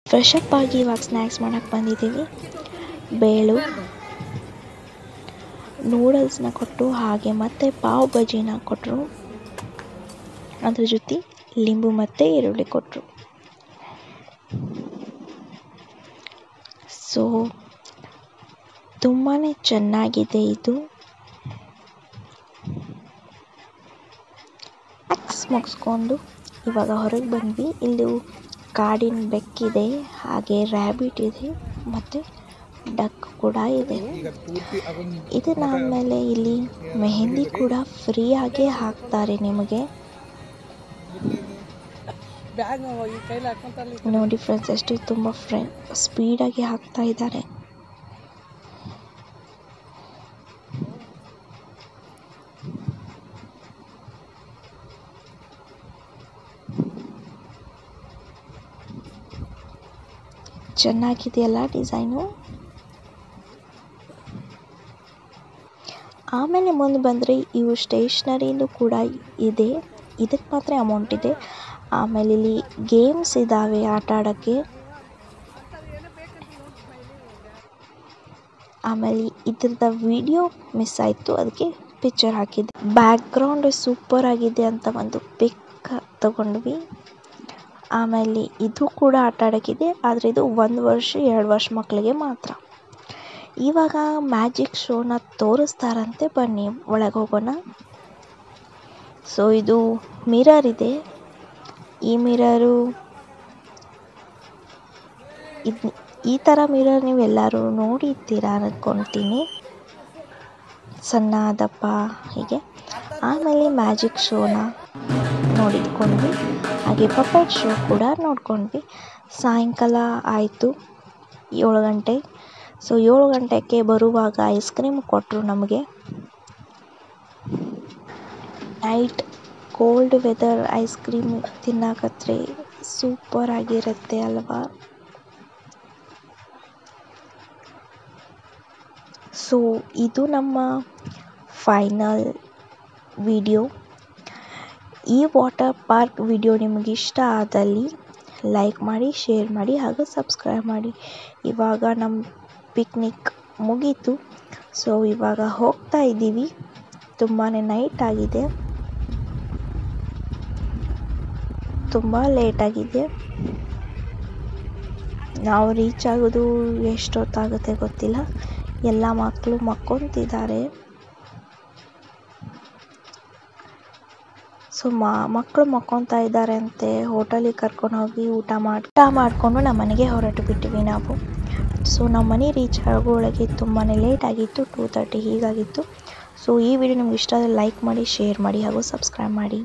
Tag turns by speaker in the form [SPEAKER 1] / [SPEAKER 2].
[SPEAKER 1] Fresh up ಆಗಿ ಇವಾಗ snacks ಮಾಡಕ್ಕೆ ಬಂದಿದ್ದೀವಿ. ಬೇಳು ನೂಡಲ್ಸ್ನ ಕೊಟ್ಟು ಹಾಗೆ ಮತ್ತು ಪಾವ್ ಬಜ್ಜಿನ ಕೊಟ್ಟರು. ಅದ್ರ ಜೊತೆ ಲಿಂಬು ಮತ್ತು ಈರುಳ್ಳಿ ಕೊಟ್ಟರು. ಸೊ ತುಂಬಾ ಚೆನ್ನಾಗಿದೆ ಇದು. ಮುಗಿಸ್ಕೊಂಡು ಇವಾಗ ಹೊರಗೆ ಬಂದ್ವಿ. ಇಲ್ಲಿ ಕಾಡಿನ ಬೆಕ್ಕಿದೆ, ಹಾಗೆ ರ್ಯಾಬಿಟ್ ಇದೆ ಮತ್ತು ಡಕ್ ಕೂಡ ಇದೆ. ಇದನ್ನಾದಮೇಲೆ ಇಲ್ಲಿ ಮೆಹಂದಿ ಕೂಡ ಫ್ರೀಯಾಗಿ ಹಾಕ್ತಾರೆ ನಿಮಗೆ. ನೋಡಿ ಫ್ರೆಂಡ್ಸ್, ಎಷ್ಟು ತುಂಬ ಸ್ಪೀಡಾಗಿ ಹಾಕ್ತಾ ಇದ್ದಾರೆ. ಚೆನ್ನಾಗಿದೆಯಲ್ಲ ಡಿಸೈನು. ಆಮೇಲೆ ಮುಂದೆ ಬಂದರೆ ಇವು ಸ್ಟೇಷ್ನರಿನೂ ಕೂಡ ಇದೆ. ಇದಕ್ಕೆ ಮಾತ್ರ ಅಮೌಂಟ್ ಇದೆ. ಆಮೇಲೆ ಇಲ್ಲಿ ಗೇಮ್ಸ್ ಇದ್ದಾವೆ ಆಟ ಆಡೋಕ್ಕೆ. ಆಮೇಲೆ ಇದ್ರದ ವಿಡಿಯೋ ಮಿಸ್ ಆಯಿತು, ಅದಕ್ಕೆ ಪಿಕ್ಚರ್ ಹಾಕಿದ್ದೆ. ಬ್ಯಾಕ್ಗ್ರೌಂಡ್ ಸೂಪರ್ ಆಗಿದೆ ಅಂತ ಒಂದು ಪಿಕ್ ತಗೊಂಡ್ವಿ. ಆಮೇಲೆ ಇದು ಕೂಡ ಆಟ ಆಡೋಕ್ಕಿದೆ, ಆದರೆ ಇದು 1 ವರ್ಷ 2 ವರ್ಷ ಮಕ್ಕಳಿಗೆ ಮಾತ್ರ. ಇವಾಗ ಮ್ಯಾಜಿಕ್ ಶೋನ ತೋರಿಸ್ತಾರಂತೆ, ಬನ್ನಿ ಒಳಗೆ ಹೋಗೋಣ. ಸೊ ಇದು ಮಿರರ್ ಇದೆ. ಈ ಮಿರರು ಈ ಥರ ಮಿರರ್ ನೀವು ಎಲ್ಲರೂ ನೋಡಿದ್ದೀರಾ ಅನ್ಕೊಳ್ತೀನಿ, ಸಣ್ಣ ದಪ್ಪ ಹೀಗೆ. ಆಮೇಲೆ ಮ್ಯಾಜಿಕ್ ಶೋನ ನೋಡಿದ್ಕೊಂಡ್ವಿ, ಹಾಗೆ ಪಪೆಟ್ ಶೋ ಕೂಡ ನೋಡ್ಕೊಂಡ್ವಿ. ಸಾಯಂಕಾಲ ಆಯಿತು 7 ಗಂಟೆ. ಸೊ 7 ಗಂಟೆಗೆ ಬರುವಾಗ ಐಸ್ ಕ್ರೀಮ್ ಕೊಟ್ಟರು ನಮಗೆ. Night cold weather ice cream ತಿನ್ನಕತ್ರೆ ಸೂಪರ್ ಆಗಿರುತ್ತೆ ಅಲ್ವಾ. ಸೊ ಇದು ನಮ್ಮ ಫೈನಲ್ ವಿಡಿಯೋ. ಈ ವಾಟರ್ ಪಾರ್ಕ್ ವಿಡಿಯೋ ನಿಮಗೆ ಇಷ್ಟ ಆದಲ್ಲಿ ಲೈಕ್ ಮಾಡಿ, ಶೇರ್ ಮಾಡಿ ಹಾಗೂ ಸಬ್ಸ್ಕ್ರೈಬ್ ಮಾಡಿ. ಇವಾಗ ನಮ್ಮ ಪಿಕ್ನಿಕ್ ಮುಗೀತು. ಸೊ ಇವಾಗ ಹೋಗ್ತಾ ಇದ್ದೀವಿ. ತುಂಬಾ ನೈಟ್ ಆಗಿದೆ, ತುಂಬ ಲೇಟ್ ಆಗಿದೆ. ನಾವು ರೀಚ್ ಆಗೋದು ಎಷ್ಟೊತ್ತಾಗುತ್ತೆ ಗೊತ್ತಿಲ್ಲ. ಎಲ್ಲ ಮಕ್ಕಳು ಮಕ್ಕೊತಿದ್ದಾರೆ. ಸೊ ಮಕ್ಕಳು ಮಕ್ಕೊತಾ ಇದ್ದಾರೆ ಅಂತೆ. ಹೋಟೆಲಿಗೆ ಕರ್ಕೊಂಡು ಹೋಗಿ ಊಟ ಮಾಡಿಕೊಂಡು ನಮ್ಮ ಮನೆಗೆ ಹೊರಟು ಬಿಟ್ಟಿವಿ ನಾವು. ಸೊ ನಮ್ಮ ಮನೆ ರೀಚ್ ಆಗೋಳಗೆ ತುಂಬಾ ಲೇಟ್ ಆಗಿತ್ತು, 2:30 ಹೀಗಾಗಿತ್ತು. ಸೊ ಈ ವಿಡಿಯೋ ನಿಮ್ಗೆ ಇಷ್ಟ ಆದರೆ ಲೈಕ್ ಮಾಡಿ, ಶೇರ್ ಮಾಡಿ ಹಾಗೂ ಸಬ್ಸ್ಕ್ರೈಬ್ ಮಾಡಿ.